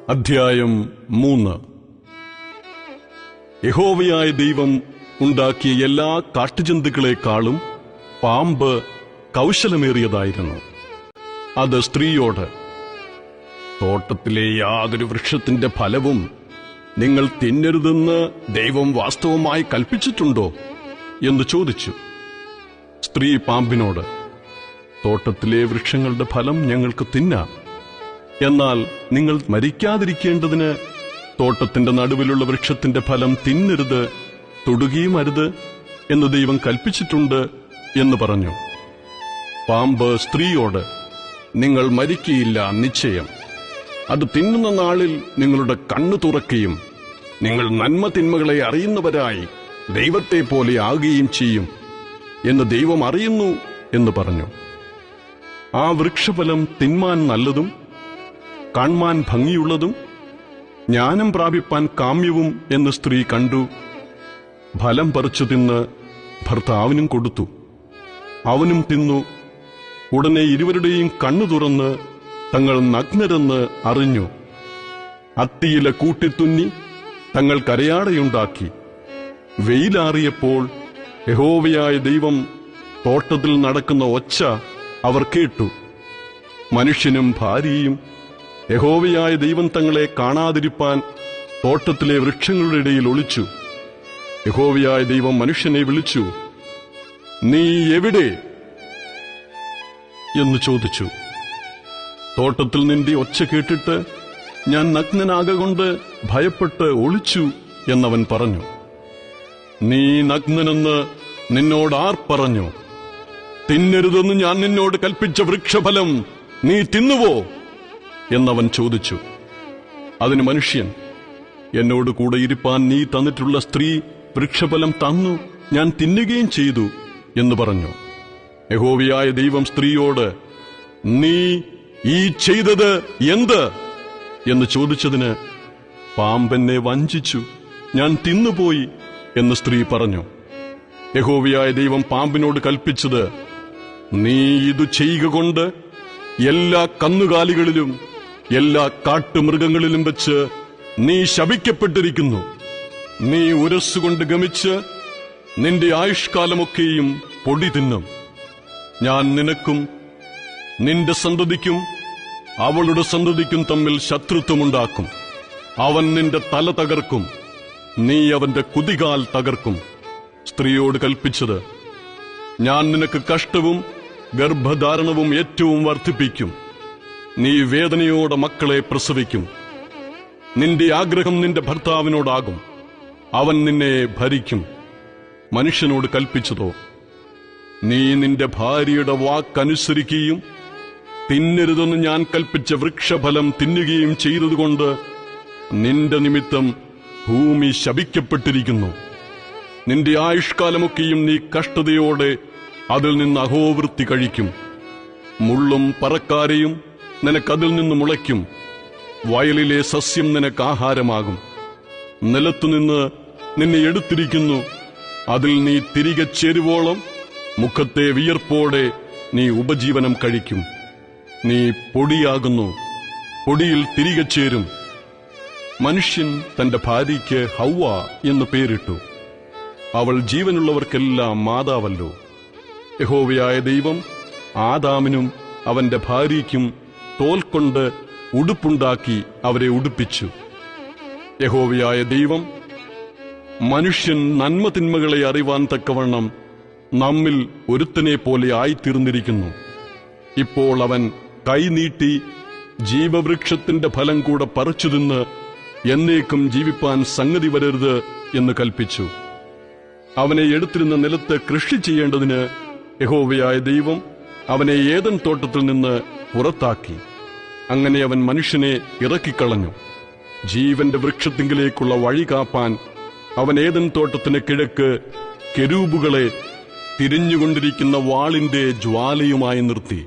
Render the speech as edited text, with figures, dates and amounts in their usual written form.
അധ്യായം 3. യഹോവയായ ദൈവം ഉണ്ടാക്കിയ എല്ലാ കാട്ടുജന്തുക്കളെക്കാളും പാമ്പ് കൗശലമേറിയതായിരുന്നു. അത് സ്ത്രീയോട്, തോട്ടത്തിലെ യാതൊരു വൃക്ഷത്തിന്റെ ഫലവും നിങ്ങൾ തിന്നരുതെന്ന് ദൈവം വാസ്തവമായി കൽപ്പിച്ചിട്ടുണ്ടോ എന്ന് ചോദിച്ചു. സ്ത്രീ പാമ്പിനോട്, തോട്ടത്തിലെ വൃക്ഷങ്ങളുടെ ഫലം ഞങ്ങൾക്ക് തിന്നാം, എന്നാൽ നിങ്ങൾ മരിക്കാതിരിക്കേണ്ടതിന് തോട്ടത്തിന്റെ നടുവിലുള്ള വൃക്ഷത്തിന്റെ ഫലം തിന്നരുത്, തൊടുകയും അരുത് എന്ന് ദൈവം കൽപ്പിച്ചിട്ടുണ്ട് എന്ന് പറഞ്ഞു. പാമ്പ് സ്ത്രീയോട്, നിങ്ങൾ മരിക്കയില്ല നിശ്ചയം. അത് തിന്നുന്ന നാളിൽ നിങ്ങളുടെ കണ്ണു തുറക്കുകയും നിങ്ങൾ നന്മ തിന്മകളെ അറിയുന്നവരായി ദൈവത്തെ പോലെ ആകുകയും ചെയ്യും എന്ന് ദൈവം അറിയുന്നു എന്ന് പറഞ്ഞു. ആ വൃക്ഷഫലം തിന്മാൻ നല്ലതും കാൺമാൻ ഭംഗിയുള്ളതും ജ്ഞാനം പ്രാപിപ്പാൻ കാമ്യവും എന്ന് സ്ത്രീ കണ്ടു. ഫലം പറിച്ചു തിന്ന് ഭർത്താവിനും കൊടുത്തു. അവനും തിന്നു. ഉടനെ ഇരുവരുടെയും കണ്ണു തുറന്ന് തങ്ങൾ നഗ്നരെന്ന് അറിഞ്ഞു. അത്തിയില കൂട്ടിത്തുന്നി തങ്ങൾ കരയാടയുണ്ടാക്കി. വെയിലാറിയപ്പോൾ യഹോവയായ ദൈവം തോട്ടത്തിൽ നടക്കുന്ന ഒച്ച അവർ കേട്ടു. മനുഷ്യനും ഭാര്യയും യഹോവയായ ദൈവം തങ്ങളെ കാണാതിരിപ്പാൻ തോട്ടത്തിലെ വൃക്ഷങ്ങളുടെ ഇടയിൽ ഒളിച്ചു. യഹോവയായ ദൈവം മനുഷ്യനെ വിളിച്ചു, നീ എവിടെ എന്ന് ചോദിച്ചു. തോട്ടത്തിൽ നിന്റെ ഒച്ച കേട്ടിട്ട് ഞാൻ നഗ്നനാകൊണ്ട് ഭയപ്പെട്ട് ഒളിച്ചു എന്നവൻ പറഞ്ഞു. നീ നഗ്നനെന്ന് നിന്നോടാർ പറഞ്ഞു? തിന്നരുതെന്ന് ഞാൻ നിന്നോട് കൽപ്പിച്ച വൃക്ഷഫലം നീ തിന്നുവോ എന്നവൻ ചോദിച്ചു. അതിന് മനുഷ്യൻ, എന്നോട് കൂടെ ഇരിപ്പാൻ നീ തന്നിട്ടുള്ള സ്ത്രീ വൃക്ഷഫലം തന്നു, ഞാൻ തിന്നുകയും ചെയ്തു എന്ന് പറഞ്ഞു. യഹോവയായ ദൈവം സ്ത്രീയോട്, നീ ഈ ചെയ്തത് എന്ത് എന്ന് ചോദിച്ചതിന്, പാമ്പെന്നെ വഞ്ചിച്ചു, ഞാൻ തിന്നുപോയി എന്ന് സ്ത്രീ പറഞ്ഞു. യഹോവയായ ദൈവം പാമ്പിനോട് കൽപ്പിച്ചത്, നീ ഇത് ചെയ്യുക കൊണ്ട് എല്ലാ കന്നുകാലികളിലും എല്ലാ കാട്ടുമൃഗങ്ങളിലും വെച്ച് നീ ശപിക്കപ്പെട്ടിരിക്കുന്നു. നീ ഉരസ്സുകൊണ്ട് ഗമിച്ച് നിന്റെ ആയുഷ്കാലമൊക്കെയും പൊടി തിന്നും. ഞാൻ നിനക്കും നിന്റെ സന്തതിക്കും അവളുടെ സന്തതിക്കും തമ്മിൽ ശത്രുത്വമുണ്ടാക്കും. അവൻ നിന്റെ തല തകർക്കും, നീ അവന്റെ കുതികാൽ തകർക്കും. സ്ത്രീയോട് കൽപ്പിച്ചത്, ഞാൻ നിനക്ക് കഷ്ടവും ഗർഭധാരണവും ഏറ്റവും വർദ്ധിപ്പിക്കും. നീ വേദനയോടെ മക്കളെ പ്രസവിക്കും. നിന്റെ ആഗ്രഹം നിന്റെ ഭർത്താവിനോടാകും, അവൻ നിന്നെ ഭരിക്കും. മനുഷ്യനോട് കൽപ്പിച്ചതോ, നീ നിന്റെ ഭാര്യയുടെ വാക്കനുസരിക്കുകയും തിന്നരുതെന്ന് ഞാൻ കൽപ്പിച്ച വൃക്ഷഫലം തിന്നുകയും ചെയ്തതുകൊണ്ട് നിന്റെ നിമിത്തം ഭൂമി ശപിക്കപ്പെട്ടിരിക്കുന്നു. നിന്റെ ആയുഷ്കാലമൊക്കെയും നീ കഷ്ടതയോടെ അതിൽ നിന്ന് അഹോവൃത്തി കഴിക്കും. മുള്ളും പറക്കാരെയും നിനക്കതിൽ നിന്ന് മുളയ്ക്കും. വയലിലെ സസ്യം നിനക്ക് ആഹാരമാകും. നിലത്തുനിന്ന് നിന്നെ എടുത്തിരിക്കുന്നു, അതിൽ നീ തിരികെ ചേരുവോളം മുഖത്തെ വിയർപ്പോടെ നീ ഉപജീവനം കഴിക്കും. നീ പൊടിയാകുന്നു, പൊടിയിൽ തിരികെ ചേരും. മനുഷ്യൻ തന്റെ ഭാര്യയ്ക്ക് ഹൗവ എന്ന് പേരിട്ടു. അവൾ ജീവനുള്ളവർക്കെല്ലാം മാതാവല്ലോ. യഹോവയായ ദൈവം ആദാമിനും അവന്റെ ഭാര്യയ്ക്കും തോൽ കൊണ്ട് ഉടുപ്പുണ്ടാക്കി അവരെ ഉടുപ്പിച്ചു. യഹോവയായ ദൈവം മനുഷ്യൻ നന്മ തിന്മകളെ അറിവാൻ തക്കവണ്ണം നമ്മിൽ ഒരുത്തനെ പോലെ ആയിത്തീർന്നിരിക്കുന്നു. ഇപ്പോൾ അവൻ കൈനീട്ടി ജീവവൃക്ഷത്തിന്റെ ഫലം കൂടെ പറിച്ചു തിന്ന് എന്നേക്കും ജീവിപ്പാൻ സംഗതി വരരുത് എന്ന് കൽപ്പിച്ചു. അവനെ എടുത്തിരുന്ന നിലത്ത് കൃഷി ചെയ്യേണ്ടതിന് യഹോവയായ ദൈവം അവനെ ഏദൻ തോട്ടത്തിൽ നിന്ന് പുറത്താക്കി. അങ്ങനെ അവൻ മനുഷ്യനെ ഇറക്കിക്കളഞ്ഞു. ജീവന്റെ വൃക്ഷത്തിങ്കിലേക്കുള്ള വഴി കാപ്പാൻ അവൻ ഏദൻ തോട്ടത്തിന് കിഴക്ക് കെരൂബുകളെ തിരിഞ്ഞുകൊണ്ടിരിക്കുന്ന വാളിന്റെ ജ്വാലയുമായി നിർത്തി.